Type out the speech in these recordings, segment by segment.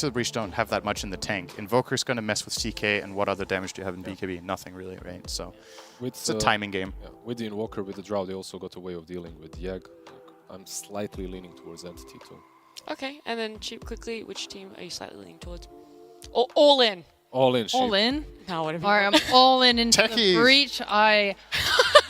Into the Breach don't have that much in the tank. Invoker's going to mess with CK, and what other damage do you have in BKB? Nothing really, right? So it's a timing game. Yeah. With the Invoker, with the Drow, they also got a way of dealing with Yegg. I'm slightly leaning towards Entity too. Okay, and then Sheep, quickly, which team are you slightly leaning towards? All in. All in, Sheep. All in? No, whatever. Alright, I'm all in into the Breach. I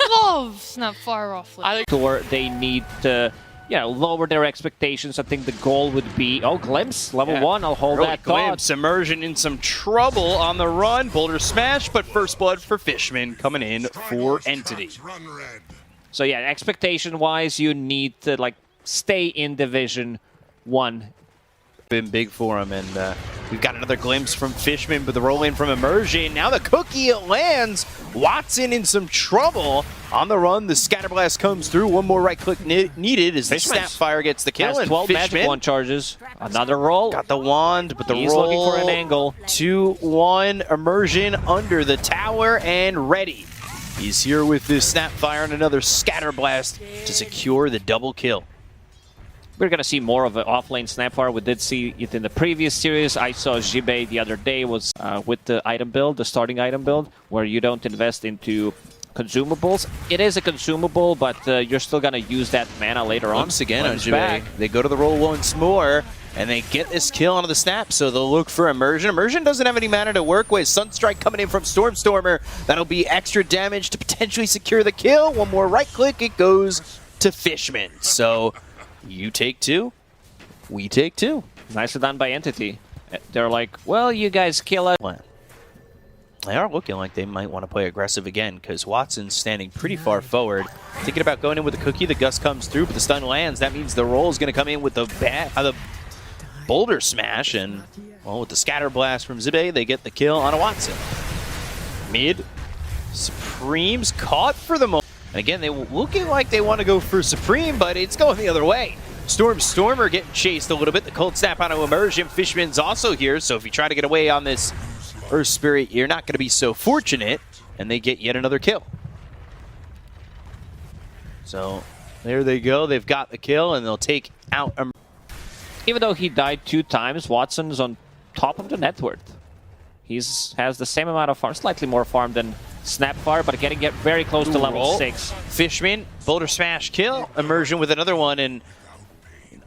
love Snapfire off. Or they need to, lower their expectations. I think the goal would be, Glimpse, level 1, I'll hold that thought. Glimpse, Immersion in some trouble on the run. Boulder Smash, but first blood for Fishman coming in for Entity. So yeah, expectation-wise, you need to stay in Division 1. Been big for him, and we've got another glimpse from Fishman, but the roll in from Immersion. Now the cookie lands. Watson in some trouble on the run. The Scatterblast comes through. One more right click needed as the Snapfire gets the kill. Has 12 Magic Wand charges. Another roll. Got the wand, but He's roll. Looking for an angle. 2-1 Immersion under the tower and ready. He's here with this Snapfire and another Scatterblast to secure the double kill. We're going to see more of an offlane Snapfire. We did see it in the previous series. I saw Jibei the other day was with the item build, the starting item build, where you don't invest into consumables. It is a consumable, but you're still going to use that mana later on. Once again on Jibei, they go to the roll once more, and they get this kill onto the Snap, so they'll look for Immersion. Immersion doesn't have any mana to work with. Sunstrike coming in from Stormstormer. That'll be extra damage to potentially secure the kill. One more right click, it goes to Fishman. So you take 2, we take 2. Nicely done by Entity. They're like, well, you guys kill us. They are looking like they might want to play aggressive again because Watson's standing pretty far forward. Thinking about going in with the cookie, the Gust comes through, but the stun lands. That means the roll is going to come in with the Boulder Smash, and well, with the Scatter Blast from Jibei, they get the kill on a Watson. Mid, Supreme's caught for the moment. And again, they looking like they want to go for Supreme, but it's going the other way. Stormer getting chased a little bit. The Cold Snap onto Immersion. Fishman's also here, so if you try to get away on this Earth Spirit, you're not going to be so fortunate, and they get yet another kill. So there they go. They've got the kill, and they'll take out Immersion. Even though he died 2 times, Watson's on top of the net worth. He has the same amount of farm, slightly more farm than Snapfire, but getting very close to level 6. Fishman, Boulder Smash kill, Immersion with another one, and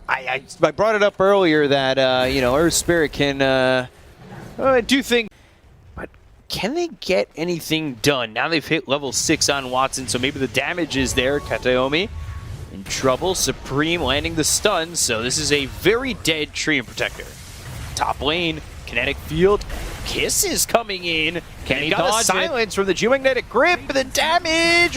I brought it up earlier that Earth Spirit can do things, but can they get anything done? Now they've hit level 6 on Watson, so maybe the damage is there. Kataomi in trouble. Supreme landing the stun, so this is a very dead Treant Protector. Top lane, Kinetic Field. Kiss is coming in. Can he got dodge a silence from the Geomagnetic Grip, but the damage!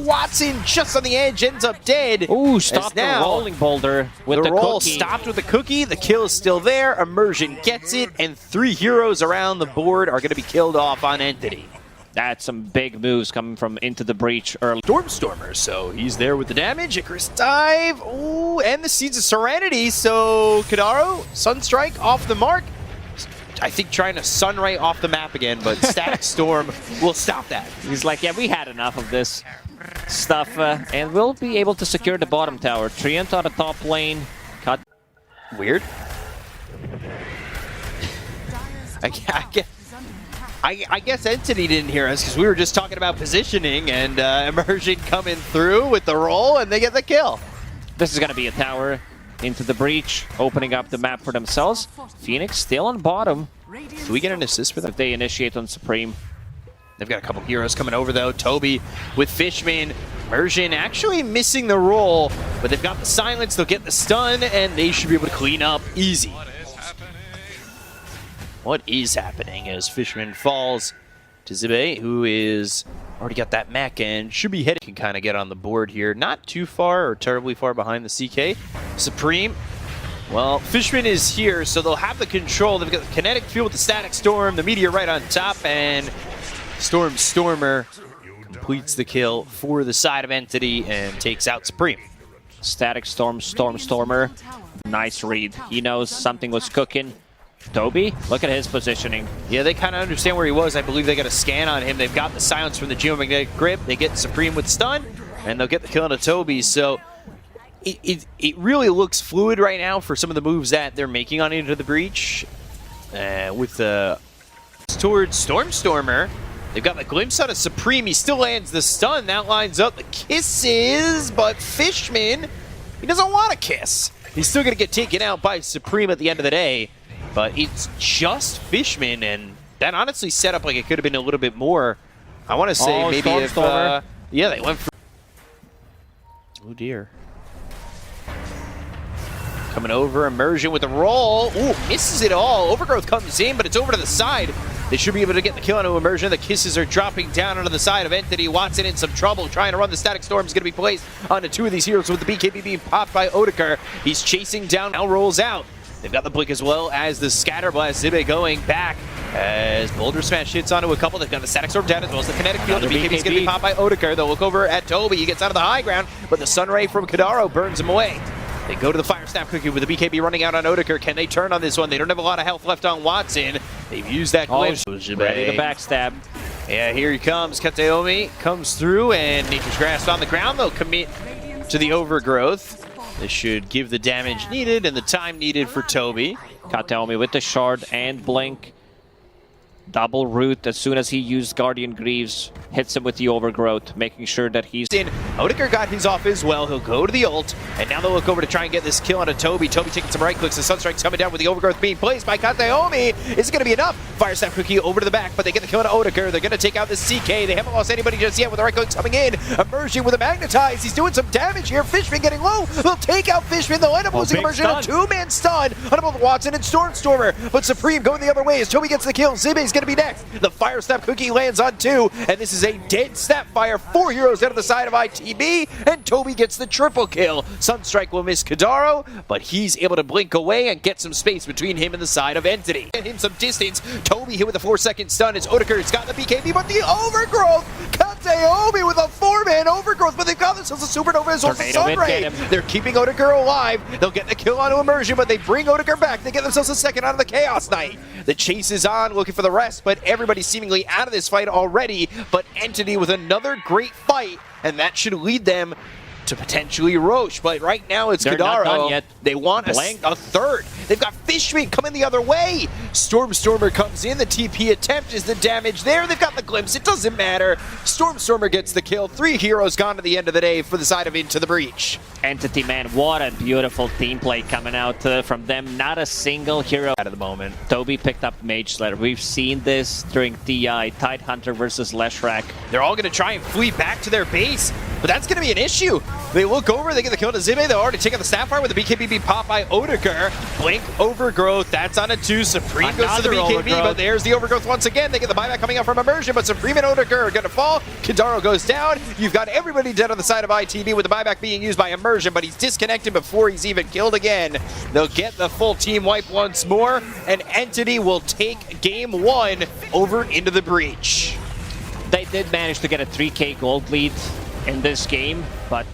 Watson just on the edge ends up dead. Ooh, stop the rolling boulder with the roll cookie. Stopped with the cookie. The kill is still there. Immersion gets it, and 3 heroes around the board are going to be killed off on Entity. That's some big moves coming from Into the Breach early. Stormstormer, so he's there with the damage. Icarus Dive, ooh, and the Seeds of Serenity. So Kadaro, Sunstrike off the mark. I think trying to Sunray off the map again, but Static Storm will stop that. He's like, yeah, we had enough of this stuff, and we'll be able to secure the bottom tower. Treant on the top lane. Cut. Weird. I guess Entity didn't hear us because we were just talking about positioning, and Immersion coming through with the roll, and they get the kill. This is going to be a tower. Into the Breach, opening up the map for themselves. Phoenix still on bottom. Do we get an assist for them? If they initiate on Supreme. They've got a couple heroes coming over, though. Toby with Fishman. Immersion actually missing the roll, but they've got the silence. They'll get the stun, and they should be able to clean up easy. What is happening as Fishman falls to Jibei, who is already got that mech and should be heading. Can kind of get on the board here. Not too far or terribly far behind the CK. Supreme. Well, Fishman is here, so they'll have the control. They've got the Kinetic Field with the Static Storm, the Meteor right on top, and Stormer completes the kill for the side of Entity and takes out Supreme. Static Storm, Stormer. Nice read. He knows something was cooking. Toby, look at his positioning. Yeah, they kind of understand where he was. I believe they got a scan on him. They've got the silence from the Geomagnetic Grip. They get Supreme with stun, and they'll get the kill on Toby. So it really looks fluid right now for some of the moves that they're making on Into the Breach. with the towards Stormstormer. They've got the glimpse on a Supreme. He still lands the stun. That lines up the kisses, but Fishman, he doesn't want to kiss. He's still going to get taken out by Supreme at the end of the day, but it's just Fishman, and that honestly set up like it could have been a little bit more. I want to say maybe if, yeah, they went for... Oh dear. Coming over, Immersion with a roll. Ooh, misses it all. Overgrowth comes in, but it's over to the side. They should be able to get the kill onto Immersion. The kisses are dropping down onto the side of Entity. Watson in some trouble, trying to run the Static Storm is going to be placed onto two of these heroes with the BKB being popped by Otakar. He's chasing down, now rolls out. They've got the Blink as well as the Scatter Blast. Zibe going back as Boulder Smash hits onto a couple. They've got the Static Storm down as well as the Kinetic Field. The BKB is going to be popped by Otakar. They'll look over at Toby. He gets out of the high ground, but the Sunray from Kadaro burns him away. They go to the Fire Snap Cookie with the BKB running out on Otakar. Can they turn on this one? They don't have a lot of health left on Watson. They've used that glimpse. Ready to backstab. Yeah, here he comes. Kateomi comes through, and Nature's Grasp on the ground. They'll commit to the Overgrowth. This should give the damage needed and the time needed for Toby. Kateomi with the Shard and Blink. Double root as soon as he used Guardian Greaves. Hits him with the Overgrowth, making sure that he's in. Otakar got his off as well. He'll go to the ult, and now they'll look over to try and get this kill onto Toby. Toby taking some right clicks. The Sunstrike's coming down with the Overgrowth being placed by Kateomi. Is it going to be enough? Fire Snap Cookie over to the back, but they get the kill onto Otakar. They're going to take out this CK. They haven't lost anybody just yet with the right clicks coming in. Immersion with a Magnetize. He's doing some damage here. Fishman getting low. They'll take out Fishman. They'll end up losing Immersion. A two-man stun on both Watson and Stormstormer. But Supreme going the other way as Toby gets the kill. Zibe's going to be next. The Fire Snap Cookie lands on two, and this is a dead Snapfire. 4 heroes out of the side of ITB, and Toby gets the triple kill. Sunstrike will miss Kadaro, but he's able to blink away and get some space between him and the side of Entity. Get him some distance. Toby hit with a 4-second stun as Otakar's got the BKB, but the Overgrowth! Kateomi with a 4-man Overgrowth, but they've got themselves a Supernova as well as a Sunray. They're keeping Otakar alive. They'll get the kill onto Immersion, but they bring Otakar back. They get themselves a second out of the Chaos Knight. The chase is on, looking for the rest, but everybody's seemingly out of this fight already, but Entity with another great fight, and that should lead them to potentially Roche, but right now it's They're Kadaro. not done yet. They want a third. They've got Fishman coming the other way. Stormstormer comes in. The TP attempt is the damage there. They've got the glimpse. It doesn't matter. Stormstormer gets the kill. 3 heroes gone to the end of the day for the side of Into the Breach. Entity, man, what a beautiful team play coming out from them. Not a single hero At the moment. Toby picked up Mage Slayer. We've seen this during DI, Tidehunter versus Leshrac. They're all going to try and flee back to their base, but that's going to be an issue. They look over, they get the kill to Zibe. They'll already take out the Sapphire with the BKB pop by Otakar. Blink Overgrowth, that's on a 2. Supreme goes to the BKB, but there's the Overgrowth once again. They get the buyback coming out from Immersion, but Supreme and Otakar are going to fall. Kadaro goes down. You've got everybody dead on the side of ITB with the buyback being used by Immersion, but he's disconnected before he's even killed again. They'll get the full team wipe once more, and Entity will take game 1 over Into the Breach. They did manage to get a 3k gold lead in this game, but